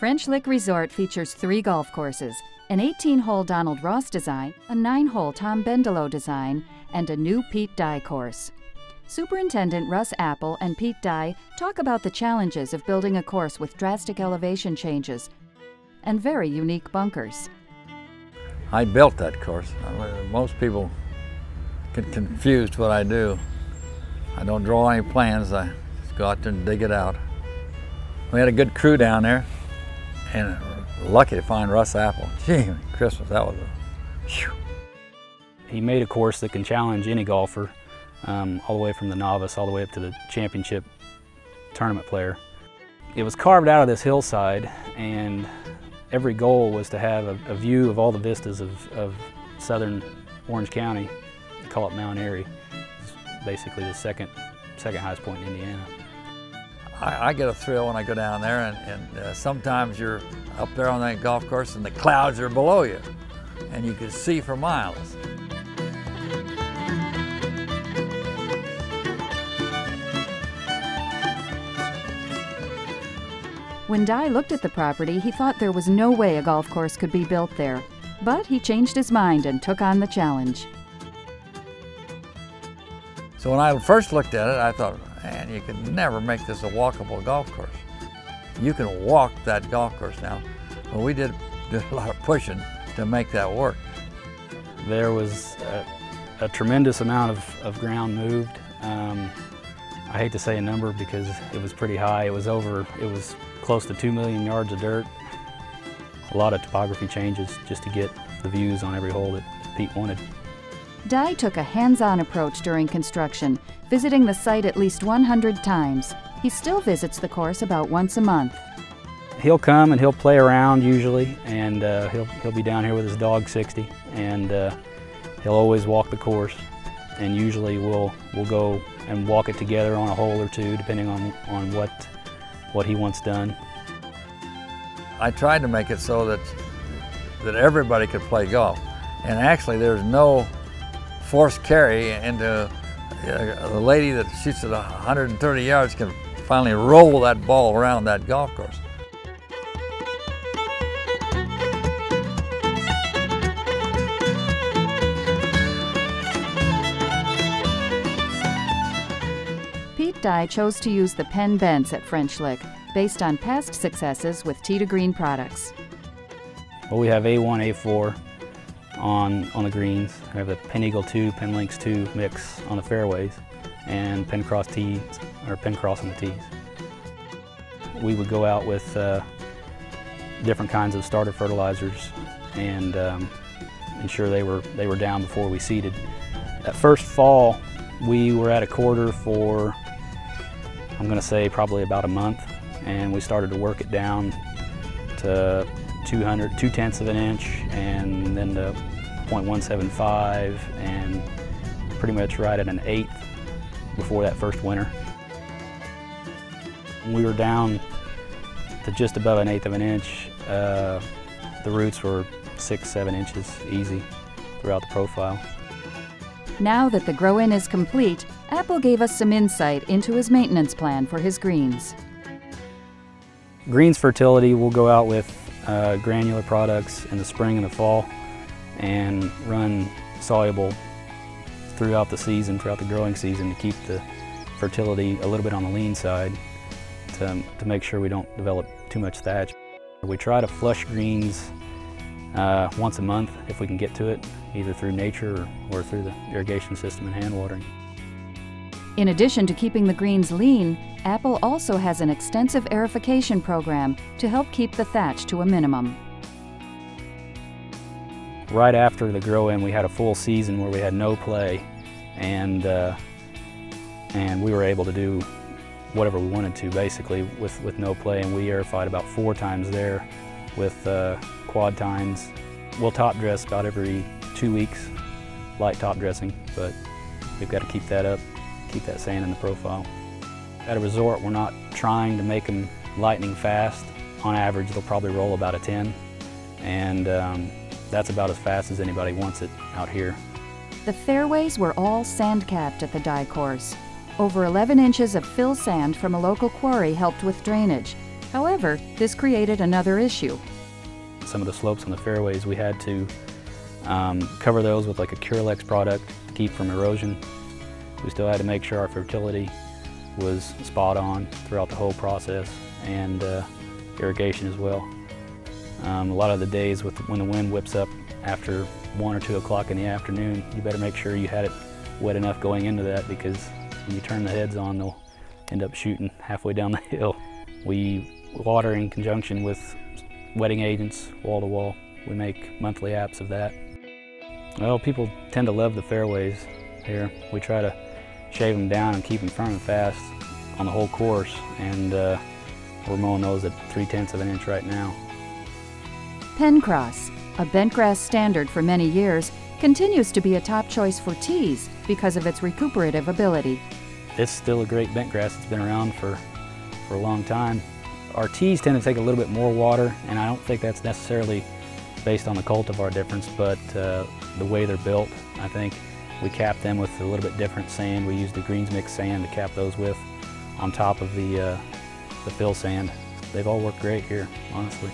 French Lick Resort features 3 golf courses, an 18-hole Donald Ross design, a 9-hole Tom Bendelow design, and a new Pete Dye course. Superintendent Russ Apple and Pete Dye talk about the challenges of building a course with drastic elevation changes and very unique bunkers. I built that course. Most people get confused what I do. I don't draw any plans, I just go out there and dig it out. We had a good crew down there, and lucky to find Russ Apple. Gee, Christmas, that was a whew. He made a course that can challenge any golfer, all the way from the novice all the way up to the championship tournament player. It was carved out of this hillside, and every goal was to have a view of all the vistas of southern Orange County. They call it Mount Airy. It's basically the second highest point in Indiana. I get a thrill when I go down there, and sometimes you're up there on that golf course and the clouds are below you, and you can see for miles. When Dye looked at the property, he thought there was no way a golf course could be built there. But he changed his mind and took on the challenge. So when I first looked at it, I thought, man, you could never make this a walkable golf course. You can walk that golf course now. Well, we did a lot of pushing to make that work. There was a tremendous amount of ground moved. I hate to say a number because it was pretty high. It was close to 2 million yards of dirt. A lot of topography changes just to get the views on every hole that Pete wanted. Dye took a hands-on approach during construction, visiting the site at least 100 times. He still visits the course about once a month. He'll come and he'll play around usually, and he'll be down here with his dog 60, and he'll always walk the course, and usually we'll go and walk it together on a hole or two depending on what he wants done. I tried to make it so that everybody could play golf, and actually there's no forced carry into the lady that shoots at 130 yards can finally roll that ball around that golf course. Pete Dye chose to use the Penn Bents at French Lick, based on past successes with Tee to Green products. Well, we have A1, A4 on the greens. We have the Penn Eagle 2, Penn Lynx 2 mix on the fairways, and Penn Cross tees, or Penn Cross on the tees. We would go out with different kinds of starter fertilizers and ensure they were down before we seeded. That first fall, we were at a quarter for, I'm going to say, probably about a month, and we started to work it down to 2/10 of an inch, and then to 0.175, and pretty much right at an 1/8 before that first winter. We were down to just above an 1/8 of an inch. The roots were 6-7 inches easy throughout the profile. Now that the grow-in is complete, Apple gave us some insight into his maintenance plan for his greens. Greens fertility, we'll go out with granular products in the spring and the fall and run soluble throughout the season, throughout the growing season, to keep the fertility a little bit on the lean side to make sure we don't develop too much thatch. We try to flush greens once a month if we can get to it, either through nature or through the irrigation system and hand watering. In addition to keeping the greens lean, Apple also has an extensive aerification program to help keep the thatch to a minimum. Right after the grow-in, we had a full season where we had no play, and we were able to do whatever we wanted to, basically, with no play, and we aerified about 4 times there with quad tines. We'll top dress about every 2 weeks, light top dressing, but we've got to keep that up, keep that sand in the profile. At a resort, we're not trying to make them lightning fast. On average, they'll probably roll about a 10, and that's about as fast as anybody wants it out here. The fairways were all sand-capped at the Dye course. Over 11 inches of fill sand from a local quarry helped with drainage. However, this created another issue. Some of the slopes on the fairways, we had to cover those with like a Curelex product to keep from erosion. We still had to make sure our fertility was spot on throughout the whole process, and irrigation as well. A lot of the days when the wind whips up after 1 or 2 o'clock in the afternoon, you better make sure you had it wet enough going into that, because when you turn the heads on, they'll end up shooting halfway down the hill. We water in conjunction with wetting agents, wall to wall. We make monthly apps of that. Well, people tend to love the fairways here. We try to shave them down and keep them firm and fast on the whole course, and we're mowing those at 3/10 of an inch right now. Penncross, a bentgrass standard for many years, continues to be a top choice for tees because of its recuperative ability. It's still a great bentgrass. It's been around for a long time. Our tees tend to take a little bit more water, and I don't think that's necessarily based on the cultivar difference, but the way they're built. I think we cap them with a little bit different sand. We use the greens mix sand to cap those with on top of the fill sand. They've all worked great here, honestly.